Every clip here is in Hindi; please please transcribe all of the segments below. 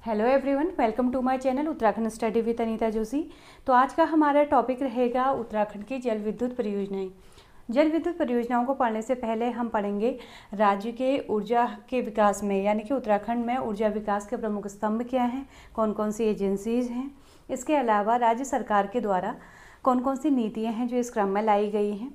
Hello everyone, welcome to my channel Uttarakhand study with Anita Joshi. तो आज का हमारा टॉपिक रहेगा उत्तराखंड की जल विद्युत परियोजनाएं। जल विद्युत परियोजनाओं को पढ़ने से पहले हम पढ़ेंगे राज्य के ऊर्जा के विकास में, यानी कि उत्तराखंड में ऊर्जा विकास के प्रमुख स्तंभ क्या हैं, कौन कौन सी एजेंसीज हैं। इसके अलावा राज्य सरकार के द्वारा कौन कौन सी नीतियाँ हैं जो इस क्रम में लाई गई हैं।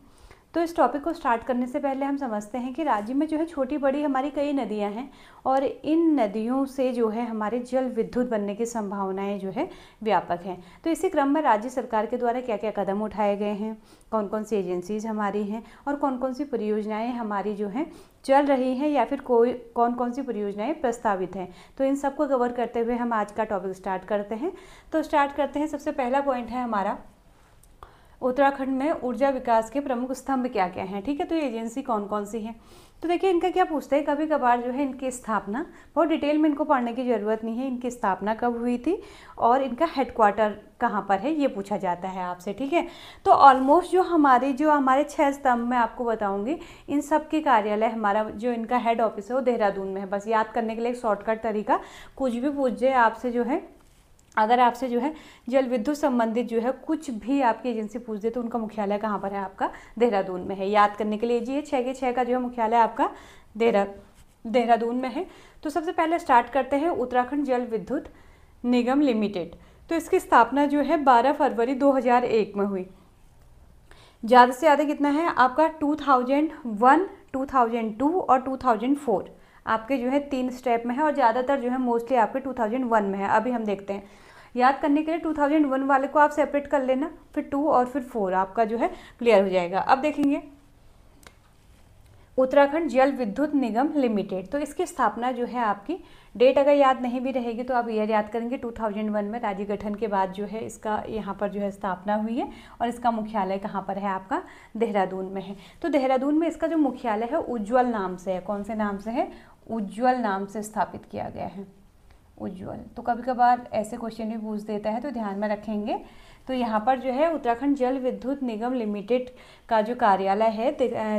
तो इस टॉपिक को स्टार्ट करने से पहले हम समझते हैं कि राज्य में जो है छोटी बड़ी हमारी कई नदियां हैं और इन नदियों से जो है हमारे जल विद्युत बनने की संभावनाएं जो है व्यापक हैं। तो इसी क्रम में राज्य सरकार के द्वारा क्या क्या कदम उठाए गए हैं, कौन कौन सी एजेंसीज हमारी हैं और कौन कौन सी परियोजनाएं हमारी जो हैं चल रही हैं या फिर कौन कौन सी परियोजनाएं प्रस्तावित हैं। तो इन सबको कवर करते हुए हम आज का टॉपिक स्टार्ट करते हैं। तो स्टार्ट करते हैं, सबसे पहला पॉइंट है हमारा उत्तराखंड में ऊर्जा विकास के प्रमुख स्तंभ क्या क्या हैं। ठीक है, तो ये एजेंसी कौन कौन सी है। तो देखिए इनका क्या पूछते हैं, कभी कभार जो है इनकी स्थापना, बहुत डिटेल में इनको पढ़ने की ज़रूरत नहीं है, इनकी स्थापना कब हुई थी और इनका हेडक्वार्टर कहाँ पर है, ये पूछा जाता है आपसे। ठीक है, तो ऑलमोस्ट जो हमारे 6 स्तंभ मैं आपको बताऊंगी, इन सब के कार्यालय, हमारा जो इनका हेड ऑफिस है वो देहरादून में है। बस याद करने के लिए एक शॉर्टकट तरीका, कुछ भी पूछ जाए आपसे जो है, अगर आपसे जो है जल विद्युत संबंधित जो है कुछ भी आपकी एजेंसी पूछ दे तो उनका मुख्यालय कहाँ पर है, आपका देहरादून में है। याद करने के लिए जी 6 के 6 का जो है मुख्यालय आपका देहरादून में है। तो सबसे पहले स्टार्ट करते हैं उत्तराखंड जल विद्युत निगम लिमिटेड। तो इसकी स्थापना जो है 12 फरवरी 2001 में हुई। ज़्यादा से ज़्यादा कितना है आपका 2001, 2002 और 2004 आपके जो है 3 स्टेप में है और ज़्यादातर जो है मोस्टली आपके 2001 में है। अभी हम देखते हैं, याद करने के लिए 2001 वाले को आप सेपरेट कर लेना, फिर 2 और फिर 4 आपका जो है क्लियर हो जाएगा। अब देखेंगे उत्तराखंड जल विद्युत निगम लिमिटेड। तो इसकी स्थापना जो है आपकी, डेट अगर याद नहीं भी रहेगी तो आप ईयर याद करेंगे, 2001 में राज्य गठन के बाद जो है इसका यहाँ पर जो है स्थापना हुई है और इसका मुख्यालय कहाँ पर है, आपका देहरादून में है। तो देहरादून में इसका जो मुख्यालय है उज्ज्वल नाम से है। कौन से नाम से है? उज्ज्वल नाम से स्थापित किया गया है, उज्ज्वल। तो कभी कभार ऐसे क्वेश्चन भी पूछ देता है तो ध्यान में रखेंगे। तो यहाँ पर जो है उत्तराखंड जल विद्युत निगम लिमिटेड का जो कार्यालय है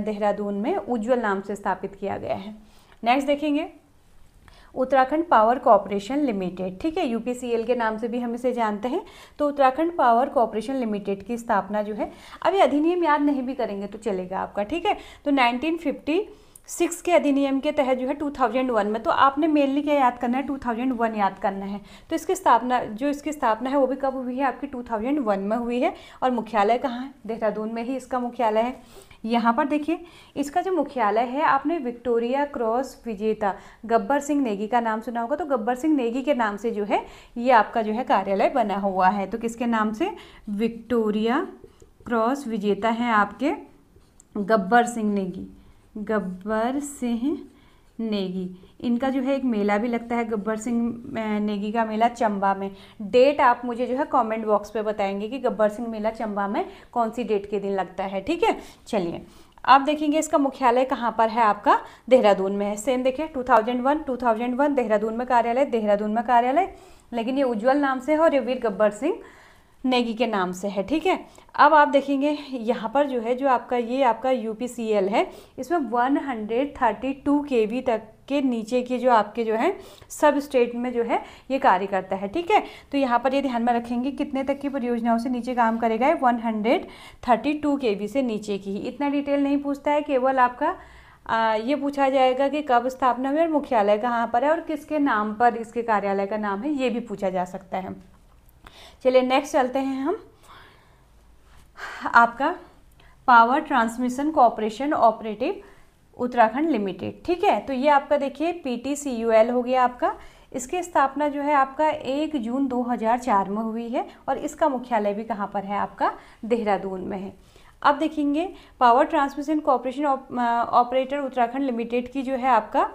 देहरादून में उज्ज्वल नाम से स्थापित किया गया है। नेक्स्ट देखेंगे उत्तराखंड पावर कॉर्पोरेशन लिमिटेड। ठीक है, यूपीसीएल के नाम से भी हम इसे जानते हैं। तो उत्तराखंड पावर कॉर्पोरेशन लिमिटेड की स्थापना जो है, अभी अधिनियम याद नहीं भी करेंगे तो चलेगा आपका। ठीक है, तो 1956 के अधिनियम के तहत जो है 2001 में, तो आपने मेनली क्या याद करना है, 2001 याद करना है। तो इसकी स्थापना है वो भी कब हुई है, आपकी 2001 में हुई है और मुख्यालय कहाँ है, देहरादून में ही इसका मुख्यालय है। यहाँ पर देखिए इसका जो मुख्यालय है, आपने विक्टोरिया क्रॉस विजेता गब्बर सिंह नेगी का नाम सुना होगा। तो गब्बर सिंह नेगी के नाम से जो है ये आपका जो है कार्यालय बना हुआ है। तो किसके नाम से? विक्टोरिया क्रॉस विजेता हैं आपके गब्बर सिंह नेगी, गब्बर सिंह नेगी। इनका जो है एक मेला भी लगता है, गब्बर सिंह नेगी का मेला चंबा में। डेट आप मुझे जो है कमेंट बॉक्स पे बताएंगे कि गब्बर सिंह मेला चंबा में कौन सी डेट के दिन लगता है। ठीक है, चलिए आप देखेंगे इसका मुख्यालय कहाँ पर है, आपका देहरादून में है। सेम देखिए 2001 देहरादून में कार्यालय, लेकिन ये उज्ज्वल नाम से है और ये वीर गब्बर सिंह नेगी के नाम से है। ठीक है, अब आप देखेंगे यहाँ पर जो है, जो आपका ये आपका यूपीसीएल है, इसमें 132 केवी तक के नीचे के जो आपके जो है सब स्टेट में जो है ये कार्य करता है। ठीक है, तो यहाँ पर ये ध्यान में रखेंगे कितने तक की परियोजनाओं से नीचे काम करेगा, 132 केवी से नीचे की ही। इतना डिटेल नहीं पूछता है, केवल आपका ये पूछा जाएगा कि कब स्थापना हुई और मुख्यालय कहाँ पर है और किसके नाम पर इसके कार्यालय का नाम है, ये भी पूछा जा सकता है। चलिए नेक्स्ट चलते हैं हम, आपका power transmission corporation operative Uttarakhand limited. ठीक है, तो ये आपका देखिए PTCUL हो गया आपका। इसकी स्थापना जो है आपका 1 जून 2004 में हुई है और इसका मुख्यालय भी कहाँ पर है, आपका देहरादून में है। अब देखेंगे power transmission corporation operator Uttarakhand limited की जो है आपका,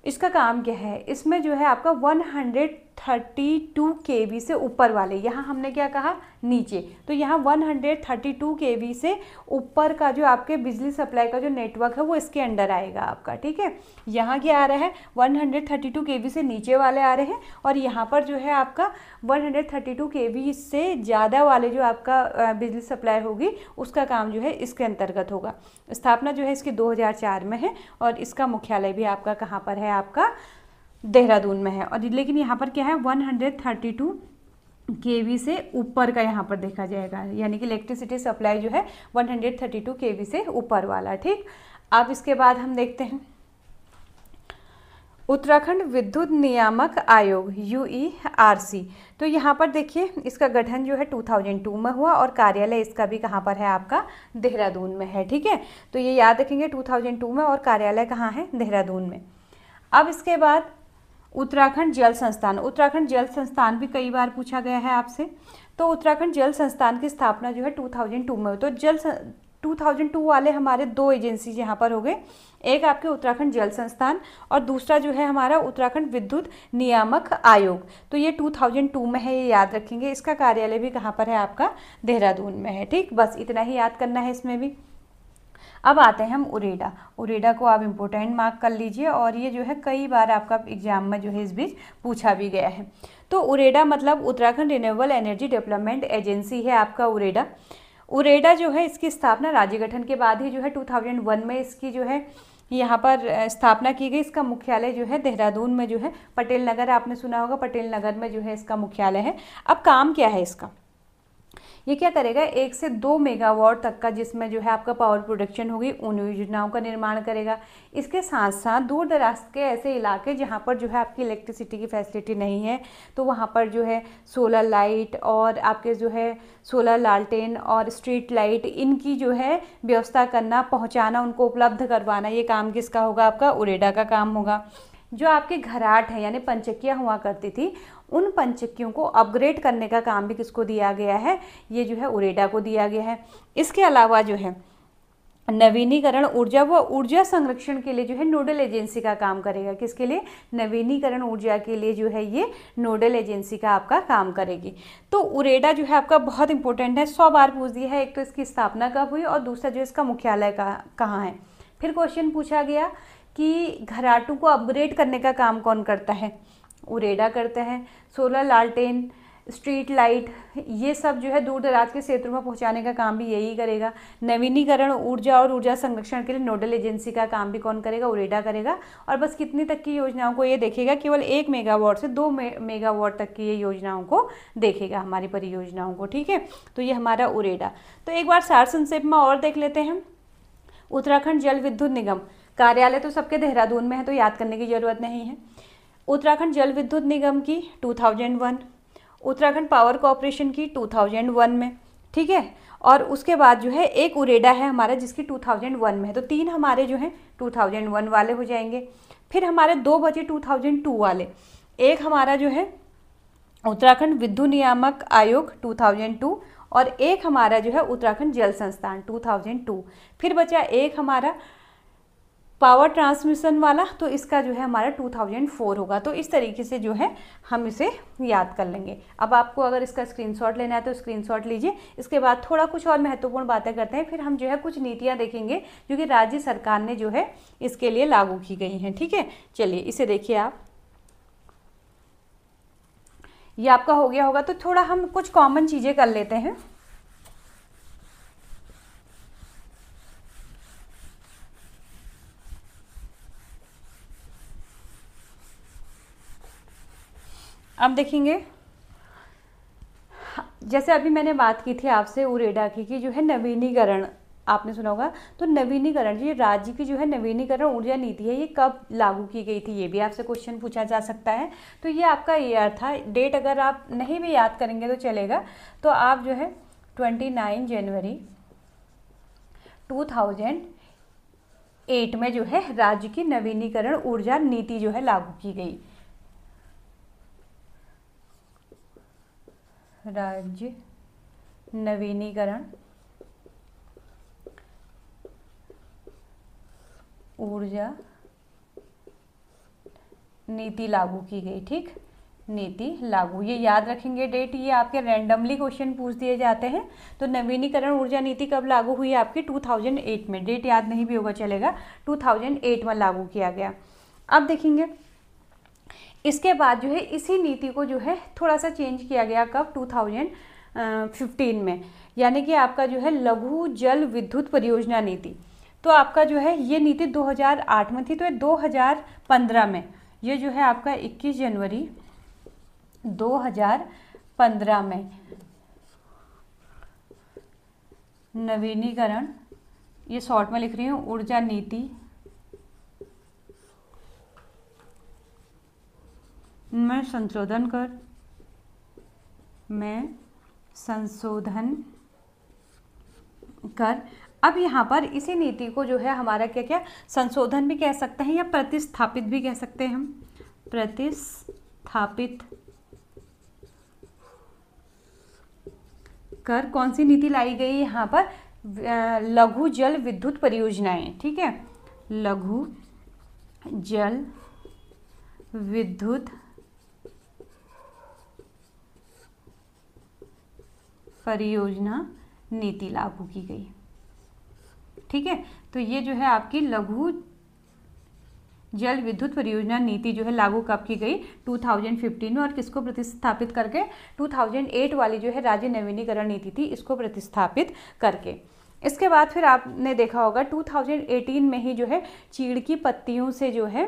इसका काम क्या है, इसमें जो है आपका 132 केवी से ऊपर वाले, यहाँ हमने क्या कहा नीचे, तो यहाँ 132 केवी से ऊपर का जो आपके बिजली सप्लाई का जो नेटवर्क है वो इसके अंडर आएगा आपका। ठीक है, यहाँ क्या आ रहा है, 132 केवी से नीचे वाले आ रहे हैं और यहाँ पर जो है आपका 132 केवी से ज़्यादा वाले जो आपका बिजली सप्लाई होगी उसका काम जो है इसके अंतर्गत होगा। स्थापना जो है इसकी 2004 में है और इसका मुख्यालय भी आपका कहाँ पर है, आपका देहरादून में है। और लेकिन यहाँ पर क्या है 132 kV से ऊपर का यहाँ पर देखा जाएगा, यानी कि इलेक्ट्रिसिटी सप्लाई जो है 132 kV से ऊपर वाला। ठीक, अब इसके बाद हम देखते हैं उत्तराखंड विद्युत नियामक आयोग UERC। तो यहाँ पर देखिए इसका गठन जो है 2002 में हुआ और कार्यालय इसका भी कहाँ पर है आपका, देहरादून में है। ठीक है, तो ये याद रखेंगे 2002 में और कार्यालय कहाँ है, देहरादून में। अब इसके बाद उत्तराखंड जल संस्थान। उत्तराखंड जल संस्थान भी कई बार पूछा गया है आपसे। तो उत्तराखंड जल संस्थान की स्थापना जो है 2002 में हुई। तो 2002 वाले हमारे दो एजेंसी यहाँ पर हो गए, एक आपके उत्तराखंड जल संस्थान और दूसरा जो है हमारा उत्तराखंड विद्युत नियामक आयोग। तो ये 2002 में है, ये याद रखेंगे। इसका कार्यालय भी कहाँ पर है आपका, देहरादून में है। ठीक, बस इतना ही याद करना है इसमें भी। अब आते हैं हम उरेडा। उरेडा को आप इम्पोर्टेंट मार्क कर लीजिए और ये जो है कई बार आपका एग्जाम में जो है इस बीच पूछा भी गया है। तो उरेडा मतलब Uttarakhand renewable energy development agency है आपका उरेडा। उरेडा जो है इसकी स्थापना राज्य गठन के बाद ही जो है 2001 में इसकी जो है यहाँ पर स्थापना की गई। इसका मुख्यालय जो है देहरादून में जो है पटेल नगर, आपने सुना होगा, पटेल नगर में जो है इसका मुख्यालय है। अब काम क्या है इसका, ये क्या करेगा, 1 से 2 मेगावाट तक का जिसमें जो है आपका पावर प्रोडक्शन होगी उन योजनाओं का निर्माण करेगा। इसके साथ साथ दूर दराज के ऐसे इलाके जहाँ पर जो है आपकी इलेक्ट्रिसिटी की फैसिलिटी नहीं है, तो वहाँ पर जो है सोलर लाइट और आपके जो है सोलर लालटेन और स्ट्रीट लाइट, इनकी जो है व्यवस्था करना, पहुँचाना, उनको उपलब्ध करवाना, ये काम किसका होगा, आपका उरेडा का काम होगा। जो आपके घराट है यानी पंचक्कियाँ हुआ करती थी, उन पंचक्कियों को अपग्रेड करने का काम भी किसको दिया गया है, ये जो है उरेडा को दिया गया है। इसके अलावा जो है नवीनीकरण ऊर्जा व ऊर्जा संरक्षण के लिए जो है नोडल एजेंसी का काम करेगा। किसके लिए, नवीनीकरण ऊर्जा के लिए जो है ये नोडल एजेंसी का आपका काम करेगी। तो उरेडा जो है आपका बहुत इंपॉर्टेंट है, 100 बार पूछ दिया है। एक तो इसकी स्थापना कब हुई और दूसरा जो इसका मुख्यालय कहाँ है। फिर क्वेश्चन पूछा गया कि घराटों को अपग्रेड करने का काम कौन करता है, उरेडा करते हैं। सोलर लालटेन, स्ट्रीट लाइट, ये सब जो है दूर दराज के क्षेत्रों में पहुंचाने का काम भी यही करेगा। नवीनीकरण ऊर्जा और ऊर्जा संरक्षण के लिए नोडल एजेंसी का काम भी कौन करेगा, उरेडा करेगा। और बस कितनी तक की योजनाओं को ये देखेगा, केवल 1 मेगावाट से 2 मेगावाट तक की ये योजनाओं को देखेगा, हमारी परियोजनाओं को। ठीक है, तो ये हमारा उरेडा। तो एक बार सार संक्षेप में और देख लेते हैं। उत्तराखंड जल विद्युत निगम, कार्यालय तो सबके देहरादून में है, तो याद करने की जरूरत नहीं है। उत्तराखंड जल विद्युत निगम की 2001, उत्तराखंड पावर कॉर्पोरेशन की 2001 में। ठीक है, और उसके बाद जो है एक उरेडा है हमारा जिसकी 2001 में है। तो 3 हमारे जो हैं 2001 वाले हो जाएंगे। फिर हमारे 2 बचे 2002 वाले। एक हमारा जो है उत्तराखंड विद्युत नियामक आयोग 2002 और एक हमारा जो है उत्तराखंड जल संस्थान 2002। फिर बचा एक हमारा पावर ट्रांसमिशन वाला, तो इसका जो है हमारा 2004 होगा। तो इस तरीके से जो है हम इसे याद कर लेंगे। अब आपको अगर इसका स्क्रीनशॉट लेना है तो स्क्रीनशॉट लीजिए। इसके बाद थोड़ा कुछ और महत्वपूर्ण बातें करते हैं, फिर हम जो है कुछ नीतियां देखेंगे जो कि राज्य सरकार ने जो है इसके लिए लागू की गई हैं। ठीक है, चलिए इसे देखिए आप, ये आपका हो गया होगा। तो थोड़ा हम कुछ कॉमन चीज़ें कर लेते हैं। अब देखेंगे, जैसे अभी मैंने बात की थी आपसे उरेडा की कि जो है नवीनीकरण, आपने सुना होगा। तो नवीनीकरण, ये राज्य की जो है नवीनीकरण ऊर्जा नीति है, ये कब लागू की गई थी, ये भी आपसे क्वेश्चन पूछा जा सकता है। तो ये आपका ईयर था, डेट अगर आप नहीं भी याद करेंगे तो चलेगा। तो आप जो है 29 जनवरी 2008 में जो है राज्य की नवीनीकरण ऊर्जा नीति जो है लागू की गई। राज्य नवीनीकरण ऊर्जा नीति लागू की गई। ठीक, नीति लागू, ये याद रखेंगे डेट। ये आपके रैंडमली क्वेश्चन पूछ दिए जाते हैं। तो नवीनीकरण ऊर्जा नीति कब लागू हुई आपकी, 2008 में। डेट याद नहीं भी होगा चलेगा, 2008 में लागू किया गया। अब देखेंगे इसके बाद जो है इसी नीति को जो है थोड़ा सा चेंज किया गया, कब, 2015 में, यानी कि आपका जो है लघु जल विद्युत परियोजना नीति। तो आपका जो है ये नीति 2008 में थी, तो ये 2015 में ये जो है आपका 21 जनवरी 2015 में नवीनीकरण, ये शॉर्ट में लिख रही हूँ, ऊर्जा नीति में संशोधन कर अब यहाँ पर इसी नीति को जो है हमारा क्या क्या संशोधन भी कह सकते हैं या प्रतिस्थापित भी कह सकते हैं हम, प्रतिस्थापित कर कौन सी नीति लाई गई यहाँ पर, लघु जल विद्युत परियोजनाएं, ठीक है, लघु जल विद्युत परियोजना नीति लागू की गई, ठीक है। तो ये जो है आपकी लघु जल विद्युत परियोजना नीति जो है लागू कब की गई, 2015 में, और किसको प्रतिस्थापित करके, 2008 वाली जो है राज्य नवीनीकरण नीति थी, इसको प्रतिस्थापित करके। इसके बाद फिर आपने देखा होगा 2018 में ही जो है चीड़ की पत्तियों से जो है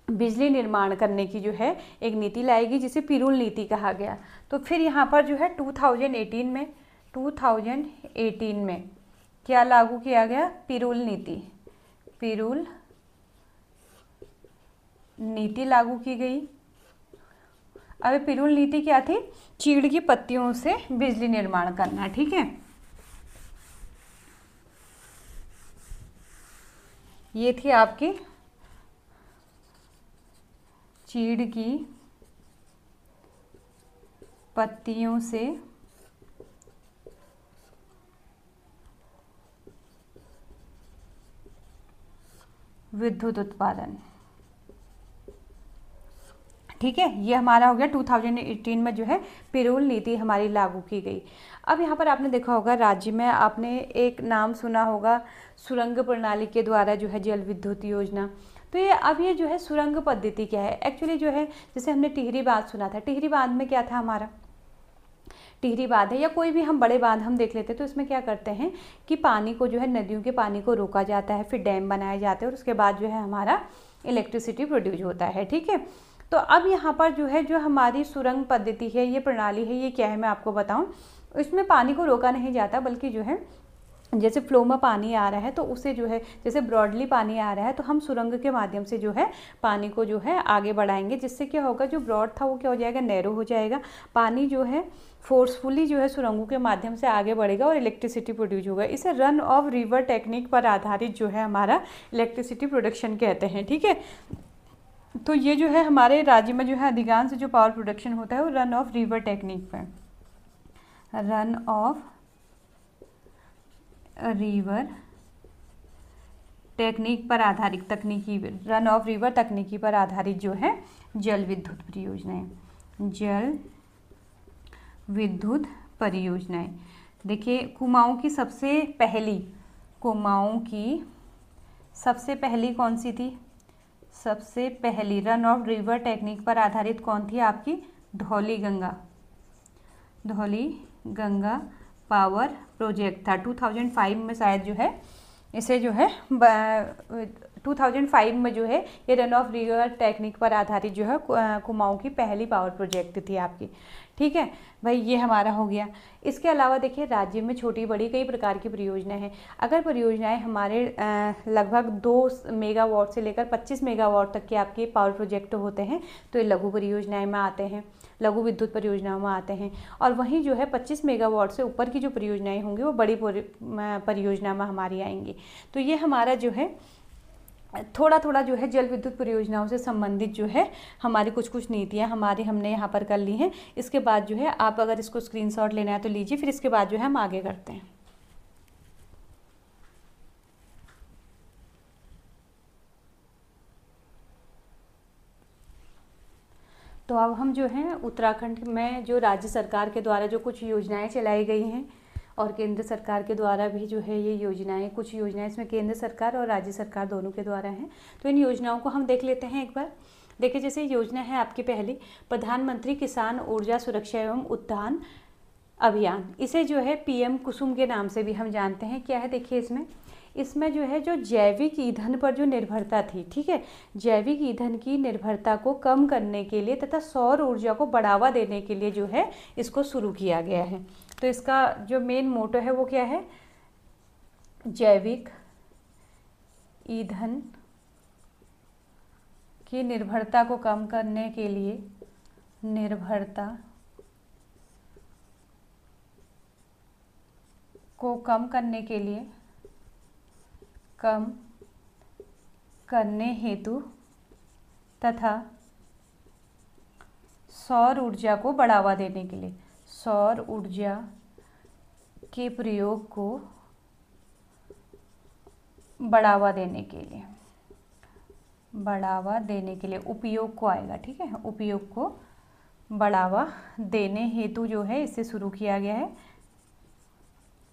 बिजली निर्माण करने की जो है एक नीति लाएगी, जिसे पिरूल नीति कहा गया। तो फिर यहाँ पर जो है 2018 में क्या लागू किया गया, पिरूल नीति लागू की गई। अब पिरूल नीति क्या थी, चीड़ की पत्तियों से बिजली निर्माण करना, ठीक है। ये थी आपकी चीड़ की पत्तियों से विद्युत उत्पादन, ठीक है। ये हमारा हो गया 2018 में जो है पिरूल नीति हमारी लागू की गई। अब यहाँ पर आपने देखा होगा राज्य में आपने एक नाम सुना होगा, सुरंग प्रणाली के द्वारा जो है जल विद्युत योजना। तो ये जो है सुरंग पद्धति क्या है, एक्चुअली जो है जैसे हमने टिहरी बांध सुना था, टिहरी बांध में क्या था हमारा, टिहरी बांध है या कोई भी हम बड़े बांध हम देख लेते हैं, तो इसमें क्या करते हैं कि पानी को जो है नदियों के पानी को रोका जाता है, फिर डैम बनाए जाते हैं, और उसके बाद जो है हमारा इलेक्ट्रिसिटी प्रोड्यूस होता है, ठीक है। तो अब यहाँ पर जो है जो हमारी सुरंग पद्धति है, ये प्रणाली है, ये क्या है मैं आपको बताऊँ। इसमें पानी को रोका नहीं जाता, बल्कि जो है जैसे फ्लो में पानी आ रहा है तो उसे जो है जैसे ब्रॉडली पानी आ रहा है तो हम सुरंग के माध्यम से जो है पानी को जो है आगे बढ़ाएंगे, जिससे क्या होगा, जो ब्रॉड था वो क्या हो जाएगा, नैरो हो जाएगा। पानी जो है फोर्सफुली जो है सुरंगों के माध्यम से आगे बढ़ेगा और इलेक्ट्रिसिटी प्रोड्यूस होगा। इसे रन ऑफ रिवर टेक्निक पर आधारित जो है हमारा इलेक्ट्रिसिटी प्रोडक्शन कहते हैं, ठीक है। तो ये जो है हमारे राज्य में जो है अधिकांश जो पावर प्रोडक्शन होता है वो रन ऑफ रिवर टेक्निक पर, रन ऑफ रिवर टेक्निक पर आधारित, तकनीकी रन ऑफ रिवर तकनीकी पर आधारित जो है जल विद्युत परियोजनाएं, जल विद्युत परियोजनाएं। देखिए कुमाऊं की सबसे पहली कौन सी थी, सबसे पहली रन ऑफ रिवर टेक्निक पर आधारित कौन थी आपकी, धौली गंगा पावर प्रोजेक्ट था। 2005 में शायद जो है इसे जो है 2005 में जो है ये रन ऑफ रिवर टेक्निक पर आधारित जो है कुमाऊं की पहली पावर प्रोजेक्ट थी आपकी, ठीक है भाई। ये हमारा हो गया। इसके अलावा देखिए राज्य में छोटी बड़ी कई प्रकार की परियोजनाएं हैं। अगर परियोजनाएं हमारे लगभग 2 मेगावाट से लेकर 25 मेगावाट तक के आपके पावर प्रोजेक्ट होते हैं तो ये लघु परियोजनाएं में आते हैं, लघु विद्युत परियोजनाओं में आते हैं। और वहीं जो है 25 मेगावाट से ऊपर की जो परियोजनाएं होंगी वो बड़ी परियोजना में हमारी आएंगी। तो ये हमारा जो है थोड़ा थोड़ा जो है जल विद्युत परियोजनाओं से संबंधित जो है हमारी कुछ नीतियाँ हमने यहाँ पर कर ली हैं। इसके बाद जो है आप अगर इसको स्क्रीनशॉट लेना है तो लीजिए, फिर इसके बाद जो है हम आगे करते हैं। तो अब हम जो हैं उत्तराखंड में जो राज्य सरकार के द्वारा जो कुछ योजनाएं चलाई गई हैं और केंद्र सरकार के द्वारा भी जो है ये योजनाएं, कुछ योजनाएं इसमें केंद्र सरकार और राज्य सरकार दोनों के द्वारा हैं, तो इन योजनाओं को हम देख लेते हैं एक बार। देखिए जैसे योजना है आपकी पहली, प्रधानमंत्री किसान ऊर्जा सुरक्षा एवं उत्थान अभियान। इसे जो है PM कुसुम के नाम से भी हम जानते हैं। क्या है देखिए इसमें इसमें जो है जो जैविक ईंधन पर जो निर्भरता थी, ठीक है, जैविक ईंधन की निर्भरता को कम करने के लिए तथा सौर ऊर्जा को बढ़ावा देने के लिए जो है इसको शुरू किया गया है। तो इसका जो मेन मोटो है वो क्या है, जैविक ईंधन की निर्भरता को कम करने के लिए, निर्भरता को कम करने के लिए, कम करने हेतु तथा सौर ऊर्जा को बढ़ावा देने के लिए, सौर ऊर्जा के प्रयोग को बढ़ावा देने के लिए, बढ़ावा देने के लिए, उपयोग को आएगा, ठीक है, उपयोग को बढ़ावा देने हेतु जो है इसे शुरू किया गया है,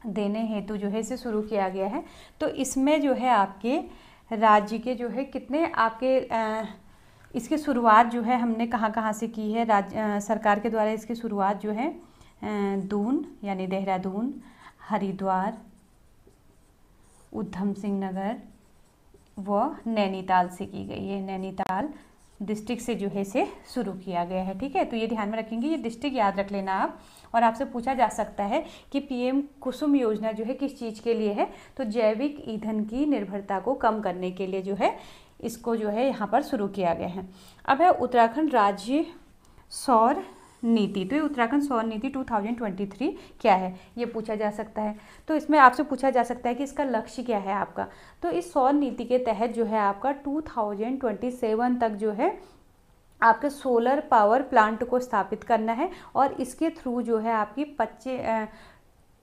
देने हेतु जो है इसे शुरू किया गया है। तो इसमें जो है आपके राज्य के जो है कितने आपके इसकी शुरुआत जो है हमने कहाँ से की है, राज्य सरकार के द्वारा इसकी शुरुआत जो है दून यानी देहरादून, हरिद्वार, उधम सिंह नगर व नैनीताल से की गई है। नैनीताल डिस्ट्रिक्ट से जो है इसे शुरू किया गया है, ठीक है। तो ये ध्यान में रखेंगे, ये डिस्ट्रिक्ट याद रख लेना आप। और आपसे पूछा जा सकता है कि पीएम कुसुम योजना जो है किस चीज़ के लिए है, तो जैविक ईंधन की निर्भरता को कम करने के लिए जो है इसको जो है यहाँ पर शुरू किया गया है। अब है उत्तराखंड राज्य सौर नीति। तो ये उत्तराखंड सौर नीति 2023 क्या है, ये पूछा जा सकता है। तो इसमें आपसे पूछा जा सकता है कि इसका लक्ष्य क्या है आपका। तो इस सौर नीति के तहत जो है आपका 2027 तक जो है आपके सोलर पावर प्लांट को स्थापित करना है और इसके थ्रू जो है आपकी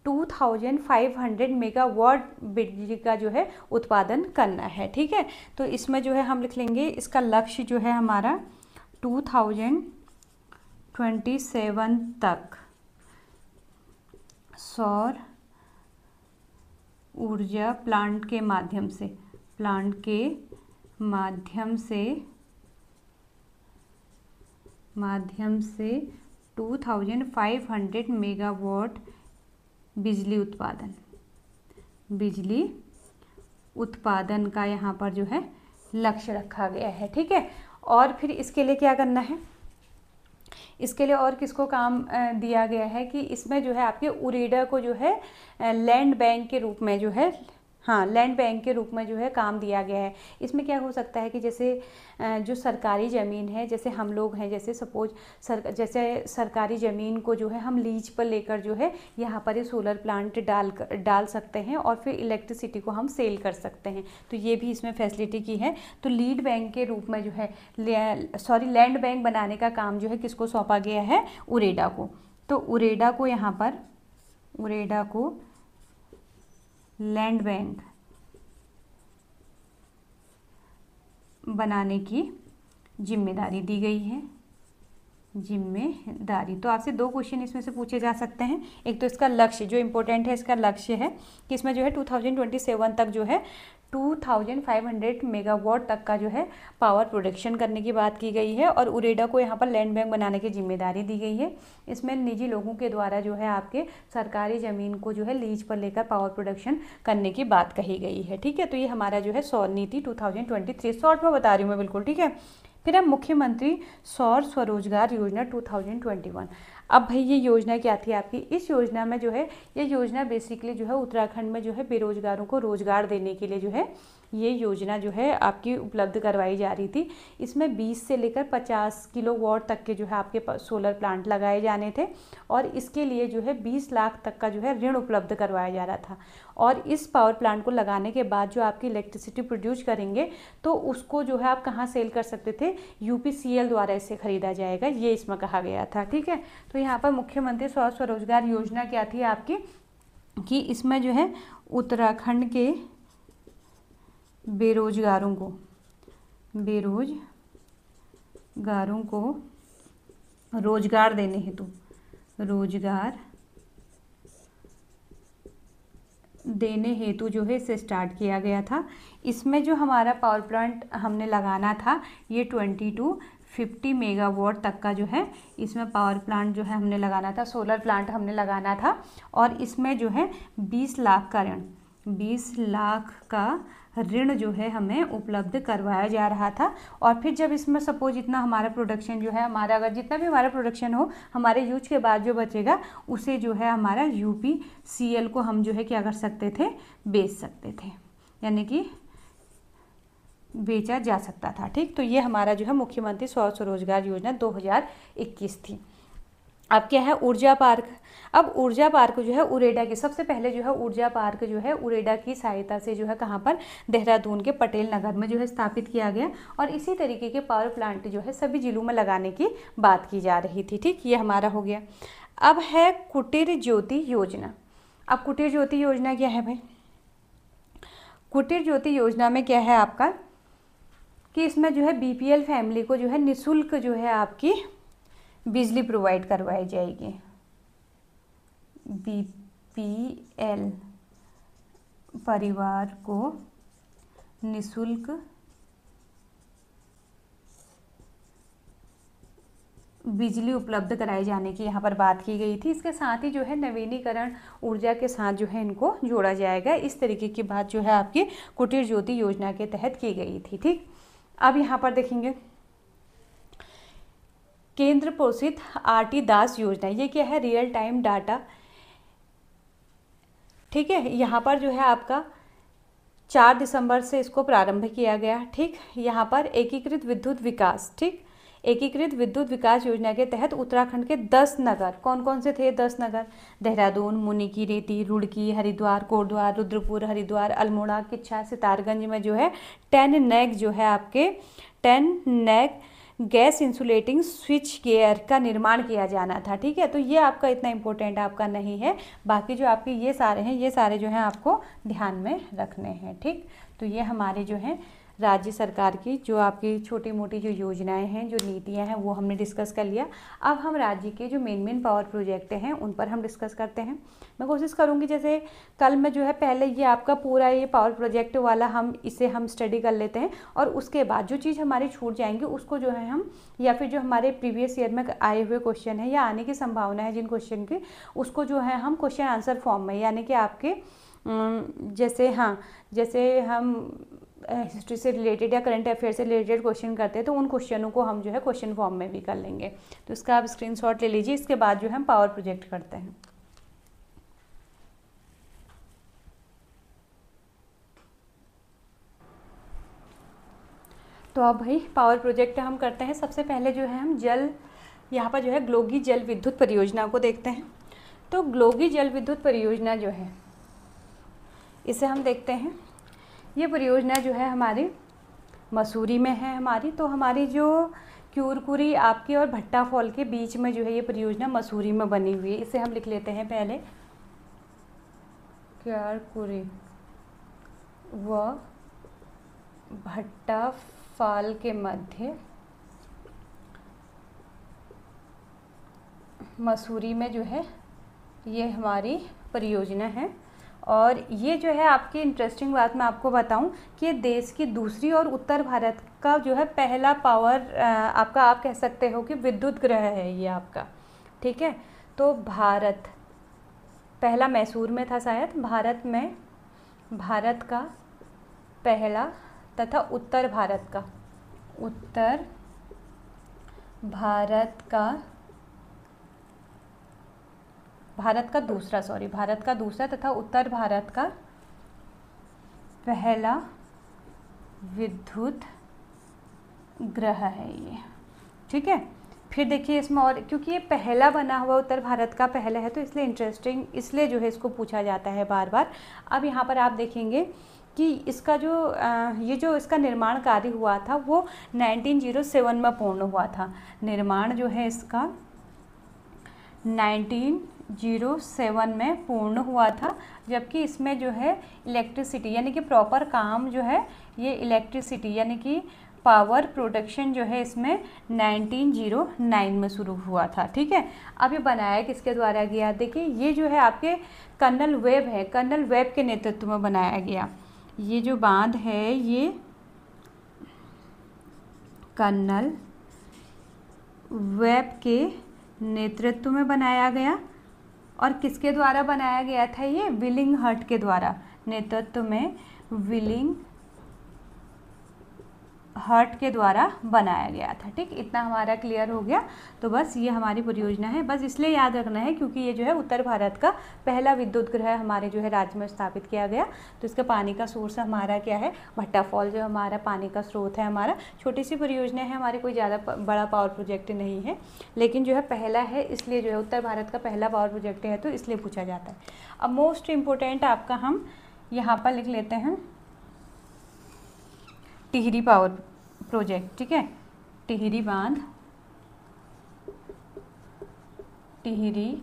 2500 मेगावाट बिजली का जो है उत्पादन करना है, ठीक है। तो इसमें जो है हम लिख लेंगे इसका लक्ष्य जो है हमारा 2027 तक सौर ऊर्जा प्लांट के माध्यम से 2500 मेगावाट बिजली उत्पादन का यहाँ पर जो है लक्ष्य रखा गया है, ठीक है। और फिर इसके लिए क्या करना है, इसके लिए और किसको काम दिया गया है कि इसमें जो है आपके उरेडा को जो है लैंड बैंक के रूप में जो है, हाँ, लैंड बैंक के रूप में जो है काम दिया गया है। इसमें क्या हो सकता है कि जैसे जो सरकारी ज़मीन है, जैसे हम लोग हैं, जैसे सपोज जैसे सरकारी ज़मीन को जो है हम लीज पर लेकर जो है यहाँ पर ये सोलर प्लांट डाल सकते हैं और फिर इलेक्ट्रिसिटी को हम सेल कर सकते हैं। तो ये भी इसमें फैसिलिटी की है। तो लीड बैंक के रूप में जो है लैंड बैंक बनाने का काम जो है किसको सौंपा गया है, उरेडा को। तो उरेडा को यहाँ पर लैंड बैंक बनाने की जिम्मेदारी दी गई है, जिम्मेदारी। तो आपसे दो क्वेश्चन इसमें से पूछे जा सकते हैं। एक तो इसका लक्ष्य जो इम्पोर्टेंट है, इसका लक्ष्य है कि इसमें जो है 2027 तक जो है 2500 मेगावाट तक का जो है पावर प्रोडक्शन करने की बात की गई है और उरेडा को यहाँ पर लैंड बैंक बनाने की जिम्मेदारी दी गई है। इसमें निजी लोगों के द्वारा जो है आपके सरकारी ज़मीन को जो है लीज पर लेकर पावर प्रोडक्शन करने की बात कही गई है, ठीक है। तो ये हमारा जो है सौर नीति 2023 शॉर्ट में बता रही हूँ मैं, बिल्कुल, ठीक है। फिर अब मुख्यमंत्री सौर स्वरोजगार योजना 2021। अब भाई ये योजना क्या थी आपकी, इस योजना में जो है ये योजना बेसिकली जो है उत्तराखंड में जो है बेरोजगारों को रोजगार देने के लिए जो है ये योजना जो है आपकी उपलब्ध करवाई जा रही थी। इसमें 20 से लेकर 50 किलोवाट तक के जो है आपके सोलर प्लांट लगाए जाने थे और इसके लिए जो है 20 लाख तक का जो है ऋण उपलब्ध करवाया जा रहा था। और इस पावर प्लांट को लगाने के बाद जो आपकी इलेक्ट्रिसिटी प्रोड्यूस करेंगे तो उसको जो है आप कहाँ सेल कर सकते थे, UPCL द्वारा इसे खरीदा जाएगा, ये इसमें कहा गया था, ठीक है। तो यहाँ पर मुख्यमंत्री सौर स्वरोजगार योजना क्या थी आपकी कि इसमें जो है उत्तराखंड के बेरोजगारों को रोजगार देने हेतु जो है इसे स्टार्ट किया गया था। इसमें जो हमारा पावर प्लांट हमने लगाना था ये 20 to 50 मेगावाट तक का जो है इसमें पावर प्लांट जो है हमने लगाना था, सोलर प्लांट हमने लगाना था और इसमें जो है 20 लाख का ऋण 20 लाख का ऋण जो है हमें उपलब्ध करवाया जा रहा था। और फिर जब इसमें सपोज इतना हमारा प्रोडक्शन जो है, हमारा अगर जितना भी हमारा प्रोडक्शन हो, हमारे यूज के बाद जो बचेगा उसे जो है हमारा UPCL को हम जो है क्या कर सकते थे, बेच सकते थे, यानी कि बेचा जा सकता था। ठीक, तो ये हमारा जो है मुख्यमंत्री स्वरोजगार योजना 2021 थी। अब क्या है, ऊर्जा पार्क। अब ऊर्जा पार्क जो है उरेडा की, सबसे पहले जो है ऊर्जा पार्क जो है उरेडा की सहायता से जो है कहाँ पर, देहरादून के पटेल नगर में जो है स्थापित किया गया। और इसी तरीके के पावर प्लांट जो है सभी जिलों में लगाने की बात की जा रही थी। ठीक, ये हमारा हो गया। अब है कुटीर ज्योति योजना। अब कुटीर ज्योति योजना क्या है भाई, कुटीर ज्योति योजना में क्या है आपका कि इसमें जो है BPL फैमिली को जो है निःशुल्क जो है आपकी बिजली प्रोवाइड करवाई जाएगी। BPL परिवार को निःशुल्क बिजली उपलब्ध कराए जाने की यहाँ पर बात की गई थी। इसके साथ ही जो है नवीनीकरण ऊर्जा के साथ जो है इनको जोड़ा जाएगा। इस तरीके की बात जो है आपकी कुटीर ज्योति योजना के तहत की गई थी। ठीक, अब यहाँ पर देखेंगे केंद्र पोषित RT दास योजना। ये क्या है, रियल टाइम डाटा। ठीक है, यहाँ पर जो है आपका 4 दिसंबर से इसको प्रारंभ किया गया। ठीक, यहाँ पर एकीकृत विद्युत विकास, ठीक, एकीकृत विद्युत विकास योजना के तहत उत्तराखंड के 10 नगर, कौन कौन से थे 10 नगर, देहरादून, मुनिकी रेती, रुड़की, हरिद्वार, कोटद्वार, रुद्रपुर, हरिद्वार, अल्मोड़ा, किच्छा, सितारगंज में जो है 10 नैग जो है आपके 10 nag gas insulating switch gear का निर्माण किया जाना था। ठीक है, तो ये आपका इतना इम्पोर्टेंट आपका नहीं है, बाकी जो आपके ये सारे हैं, ये सारे जो हैं आपको ध्यान में रखने हैं। ठीक, तो ये हमारे जो हैं राज्य सरकार की जो आपकी छोटी मोटी जो योजनाएं हैं, जो नीतियां हैं, वो हमने डिस्कस कर लिया। अब हम राज्य के जो मेन पावर प्रोजेक्ट हैं उन पर हम डिस्कस करते हैं। मैं कोशिश करूंगी जैसे कल में जो है पहले ये आपका पूरा ये पावर प्रोजेक्ट वाला हम स्टडी कर लेते हैं, और उसके बाद जो चीज़ हमारी छूट जाएंगी उसको जो है हम, या फिर जो हमारे प्रीवियस ईयर में आए हुए क्वेश्चन है या आने की संभावना है जिन क्वेश्चन की, उसको जो है हम क्वेश्चन आंसर फॉर्म में, यानी कि आपके जैसे हम हिस्ट्री से रिलेटेड या करंट अफेयर से रिलेटेड क्वेश्चन करते हैं तो उन क्वेश्चनों को हम जो है क्वेश्चन फॉर्म में भी कर लेंगे। तो इसका आप स्क्रीनशॉट ले लीजिए। इसके बाद जो है हम पावर प्रोजेक्ट करते हैं। तो अब भाई पावर प्रोजेक्ट हम करते हैं। सबसे पहले जो है हम यहाँ पर जो है ग्लोगी जल विद्युत परियोजना को देखते हैं। तो ग्लोगी जल विद्युत परियोजना जो है इसे हम देखते हैं। ये परियोजना जो है हमारी मसूरी में है हमारी। तो हमारी जो क्यूरकुरी आपकी और भट्टा फॉल के बीच में जो है ये परियोजना मसूरी में बनी हुई है। इसे हम लिख लेते हैं पहले, क्यूरकुरी व भट्टा फॉल के मध्य मसूरी में जो है ये हमारी परियोजना है। और ये जो है आपकी इंटरेस्टिंग बात मैं आपको बताऊं कि ये देश की दूसरी और उत्तर भारत का जो है पहला पावर आपका, आप कह सकते हो कि विद्युत ग्रह है ये आपका। ठीक है, तो भारत पहला मैसूर में था शायद, भारत का पहला तथा उत्तर भारत का दूसरा तथा उत्तर भारत का पहला विद्युत ग्रह है ये। ठीक है, फिर देखिए इसमें और, क्योंकि ये पहला बना हुआ उत्तर भारत का पहला है तो इसलिए इंटरेस्टिंग, इसलिए जो है इसको पूछा जाता है बार बार। अब यहाँ पर आप देखेंगे कि इसका जो इसका निर्माण कार्य हुआ था वो 1907 में पूर्ण हुआ था। निर्माण जो है इसका 1907 में पूर्ण हुआ था, जबकि इसमें जो है इलेक्ट्रिसिटी यानी कि प्रॉपर काम जो है ये इलेक्ट्रिसिटी यानी कि पावर प्रोडक्शन जो है इसमें 1909 में शुरू हुआ था। ठीक है, अब ये बनाया किसके द्वारा गया, देखिए ये जो है आपके कर्नल वेब है, कर्नल वेब के नेतृत्व में बनाया गया। ये जो बांध है ये कर्नल वेब के नेतृत्व में बनाया गया। और किसके द्वारा बनाया गया था, ये विलिंगहर्ट के द्वारा नेतृत्व में विलिंग हर्ट के द्वारा बनाया गया था। ठीक, इतना हमारा क्लियर हो गया। तो बस ये हमारी परियोजना है, बस इसलिए याद रखना है क्योंकि ये जो है उत्तर भारत का पहला विद्युत गृह हमारे जो है राज्य में स्थापित किया गया। तो इसका पानी का सोर्स हमारा क्या है, भट्टा फॉल जो हमारा पानी का स्रोत है हमारा। छोटी सी परियोजना है हमारे, कोई ज़्यादा बड़ा पावर प्रोजेक्ट नहीं है, लेकिन जो है पहला है इसलिए जो है उत्तर भारत का पहला पावर प्रोजेक्ट है तो इसलिए पूछा जाता है। अब मोस्ट इम्पोर्टेंट आपका हम यहाँ पर लिख लेते हैं टिहरी पावर प्रोजेक्ट। ठीक है, टिहरी बांध, टिहरी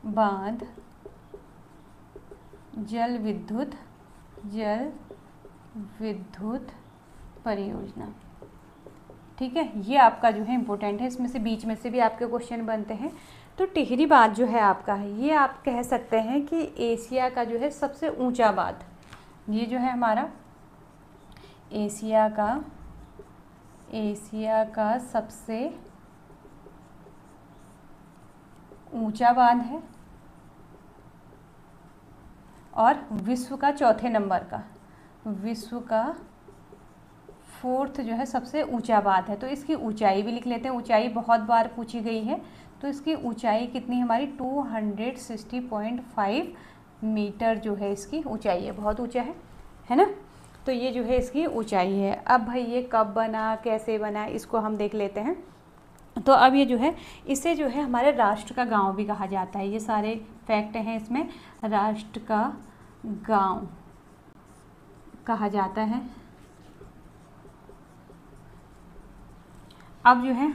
बांध जल विद्युत परियोजना। ठीक है, ये आपका जो है इम्पोर्टेंट है, इसमें से बीच में से भी आपके क्वेश्चन बनते हैं। तो टिहरी बांध जो है आपका है, ये आप कह सकते हैं कि एशिया का जो है सबसे ऊंचा बांध, ये जो है हमारा एशिया का सबसे ऊंचा बांध है और विश्व का चौथे नंबर का, विश्व का 4th जो है सबसे ऊंचा बांध है। तो इसकी ऊंचाई भी लिख लेते हैं, ऊंचाई बहुत बार पूछी गई है। तो इसकी ऊंचाई कितनी हमारी 260.5 मीटर जो है इसकी ऊंचाई है, बहुत ऊंचा है ना। तो ये जो है इसकी ऊंचाई है। अब भाई ये कब बना, कैसे बना, इसको हम देख लेते हैं। तो अब ये जो है, इसे जो है हमारे राष्ट्र का गांव भी कहा जाता है। ये सारे फैक्ट हैं इसमें, राष्ट्र का गांव कहा जाता है। अब जो है,